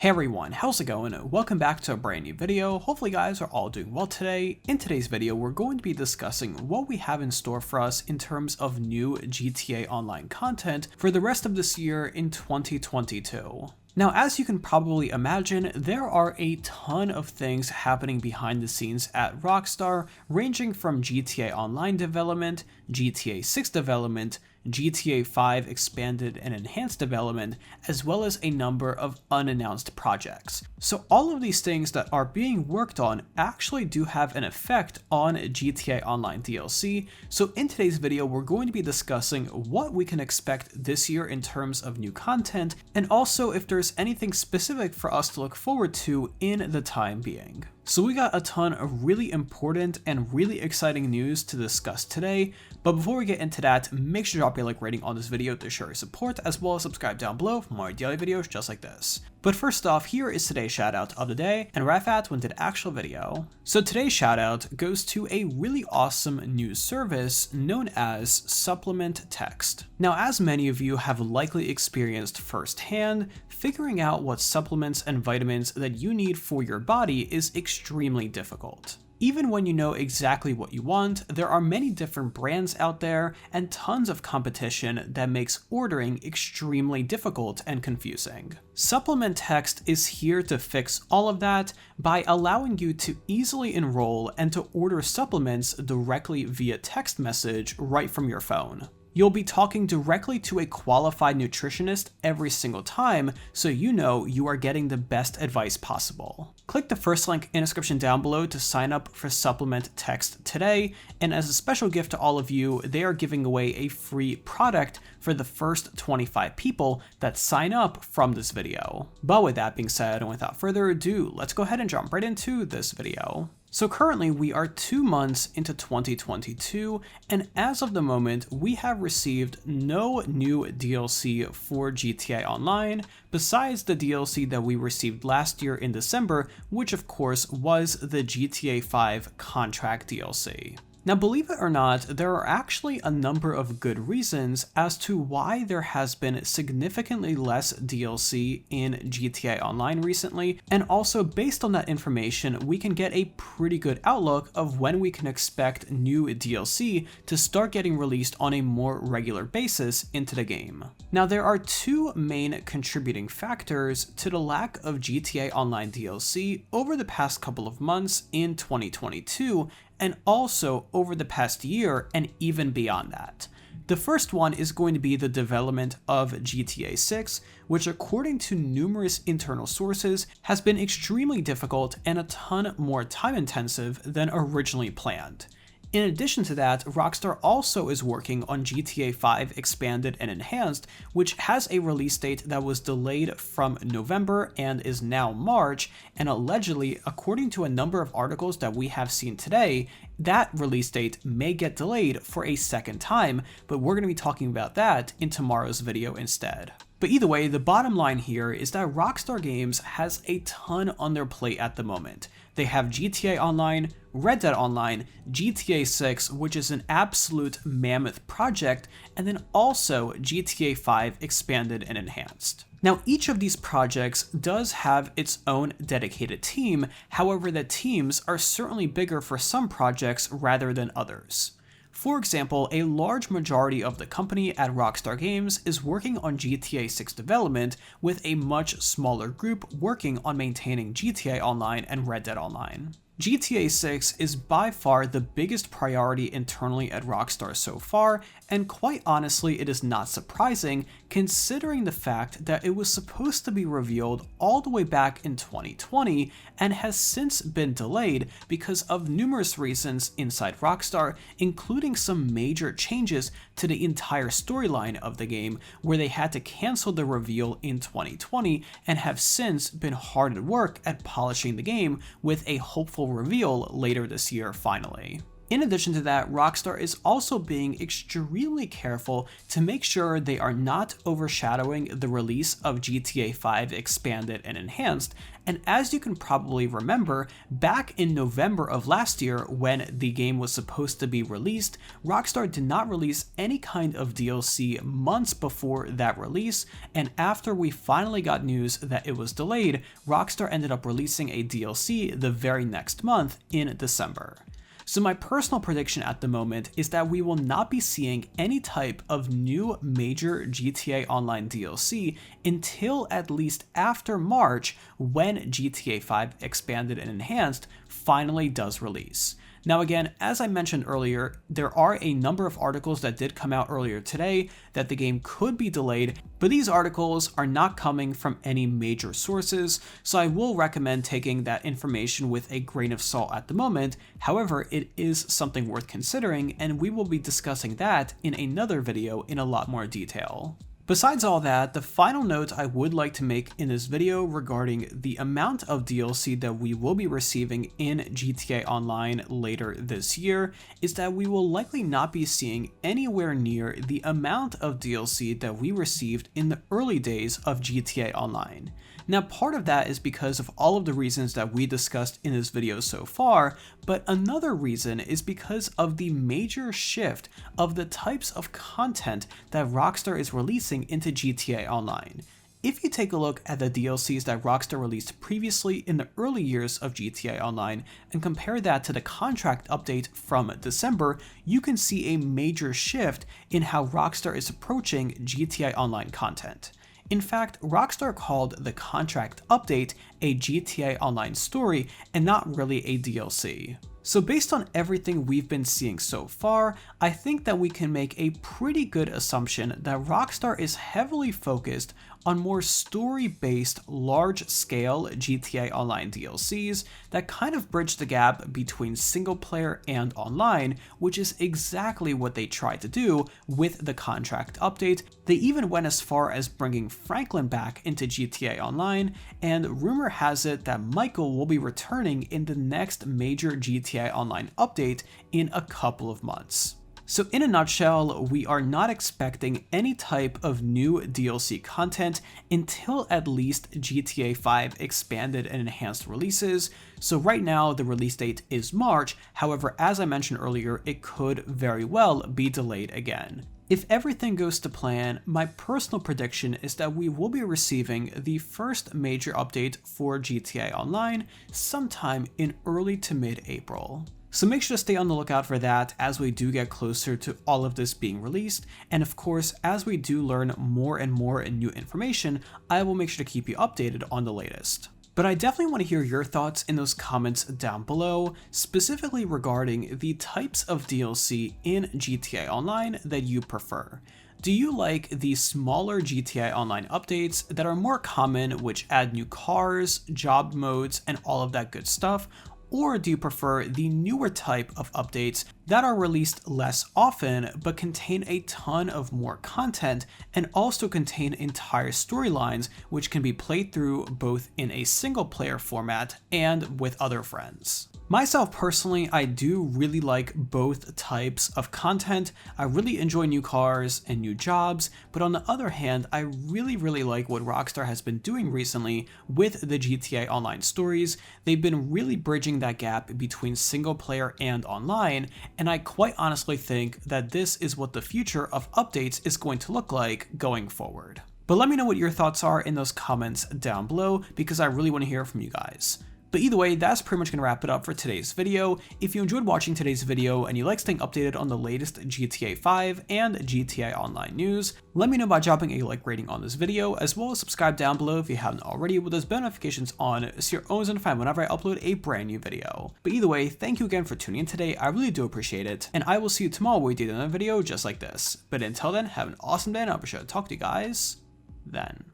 Hey everyone, how's it going? Welcome back to a brand new video. Hopefully you guys are all doing well today. In today's video, we're going to be discussing what we have in store for us in terms of new GTA Online content for the rest of this year in 2022. Now, as you can probably imagine, there are a ton of things happening behind the scenes at Rockstar, ranging from GTA Online development, GTA 6 development, GTA 5 expanded and enhanced development, as well as a number of unannounced projects. So all of these things that are being worked on actually do have an effect on GTA Online DLC. So in today's video, we're going to be discussing what we can expect this year in terms of new content, and also if there's anything specific for us to look forward to in the time being. So we got a ton of really important and really exciting news to discuss today, but before we get into that, make sure to drop a like rating on this video to show your support, as well as subscribe down below for more daily videos just like this. But first off, here is today's shoutout of the day, and Rafat went to the actual video. So today's shoutout goes to a really awesome news service known as Supplement Text. Now, as many of you have likely experienced firsthand, figuring out what supplements and vitamins that you need for your body is extremely difficult. Even when you know exactly what you want, there are many different brands out there and tons of competition that makes ordering extremely difficult and confusing. Supplement Text is here to fix all of that by allowing you to easily enroll and to order supplements directly via text message right from your phone. You'll be talking directly to a qualified nutritionist every single time, so you know you are getting the best advice possible. Click the first link in the description down below to sign up for Supplement Text today, and as a special gift to all of you, they are giving away a free product for the first 25 people that sign up from this video. But with that being said, and without further ado, let's go ahead and jump right into this video. So currently we are 2 months into 2022, and as of the moment, we have received no new DLC for GTA Online, besides the DLC that we received last year in December, which of course was the GTA 5 contract DLC. Now, believe it or not, there are actually a number of good reasons as to why there has been significantly less DLC in GTA Online recently, and also based on that information, we can get a pretty good outlook of when we can expect new DLC to start getting released on a more regular basis into the game. Now, there are two main contributing factors to the lack of GTA Online DLC over the past couple of months in 2022, and also over the past year and even beyond that. The first one is going to be the development of GTA 6, which according to numerous internal sources has been extremely difficult and a ton more time intensive than originally planned. In addition to that, Rockstar also is working on GTA 5 Expanded and Enhanced, which has a release date that was delayed from November and is now March, and allegedly, according to a number of articles that we have seen today, that release date may get delayed for a second time, but we're going to be talking about that in tomorrow's video instead. But either way, the bottom line here is that Rockstar Games has a ton on their plate at the moment. They have GTA Online, Red Dead Online, GTA 6, which is an absolute mammoth project, and then also GTA 5 Expanded and Enhanced. Now, each of these projects does have its own dedicated team, however, the teams are certainly bigger for some projects rather than others. For example, a large majority of the company at Rockstar Games is working on GTA 6 development, with a much smaller group working on maintaining GTA Online and Red Dead Online. GTA 6 is by far the biggest priority internally at Rockstar so far, and quite honestly, it is not surprising considering the fact that it was supposed to be revealed all the way back in 2020 and has since been delayed because of numerous reasons inside Rockstar, including some major changes to the entire storyline of the game, where they had to cancel the reveal in 2020 and have since been hard at work at polishing the game with a hopeful reveal later this year finally. In addition to that, Rockstar is also being extremely careful to make sure they are not overshadowing the release of GTA 5 Expanded and Enhanced. And as you can probably remember, back in November of last year when the game was supposed to be released, Rockstar did not release any kind of DLC months before that release, and after we finally got news that it was delayed, Rockstar ended up releasing a DLC the very next month in December. So my personal prediction at the moment is that we will not be seeing any type of new major GTA Online DLC until at least after March, when GTA 5 Expanded and Enhanced finally does release. Now again, as I mentioned earlier, there are a number of articles that did come out earlier today that the game could be delayed, but these articles are not coming from any major sources, so I will recommend taking that information with a grain of salt at the moment. However, it is something worth considering, and we will be discussing that in another video in a lot more detail. Besides all that, the final note I would like to make in this video regarding the amount of DLC that we will be receiving in GTA Online later this year is that we will likely not be seeing anywhere near the amount of DLC that we received in the early days of GTA Online. Now, part of that is because of all of the reasons that we discussed in this video so far, but another reason is because of the major shift of the types of content that Rockstar is releasing into GTA Online. If you take a look at the DLCs that Rockstar released previously in the early years of GTA Online and compare that to the contract update from December, you can see a major shift in how Rockstar is approaching GTA Online content. In fact, Rockstar called the contract update a GTA Online story and not really a DLC. So based on everything we've been seeing so far, I think that we can make a pretty good assumption that Rockstar is heavily focused on more story-based, large-scale GTA Online DLCs that kind of bridge the gap between single-player and online, which is exactly what they tried to do with the contract update. They even went as far as bringing Franklin back into GTA Online, and rumor has it that Michael will be returning in the next major GTA Online update in a couple of months. So in a nutshell, we are not expecting any type of new DLC content until at least GTA 5 Expanded and Enhanced releases. So right now the release date is March, however, as I mentioned earlier, it could very well be delayed again. If everything goes to plan, my personal prediction is that we will be receiving the first major update for GTA Online sometime in early to mid-April. So make sure to stay on the lookout for that as we do get closer to all of this being released, and of course, as we do learn more and more new information, I will make sure to keep you updated on the latest. But I definitely want to hear your thoughts in those comments down below, specifically regarding the types of DLC in GTA Online that you prefer. Do you like the smaller GTA Online updates that are more common, which add new cars, job modes, and all of that good stuff? Or do you prefer the newer type of updates that are released less often but contain a ton of more content and also contain entire storylines which can be played through both in a single player format and with other friends? Myself personally, I do really like both types of content. I really enjoy new cars and new jobs, but on the other hand, I really like what Rockstar has been doing recently with the GTA Online stories. They've been really bridging that gap between single player and online, and I quite honestly think that this is what the future of updates is going to look like going forward. But let me know what your thoughts are in those comments down below, because I really want to hear from you guys. But either way, that's pretty much going to wrap it up for today's video. If you enjoyed watching today's video and you like staying updated on the latest GTA 5 and GTA Online news, let me know by dropping a like rating on this video, as well as subscribe down below if you haven't already with those bell notifications on so you're always notified whenever I upload a brand new video. But either way, thank you again for tuning in today, I really do appreciate it, and I will see you tomorrow where we do another video just like this. But until then, have an awesome day and I'll be sure to talk to you guys then.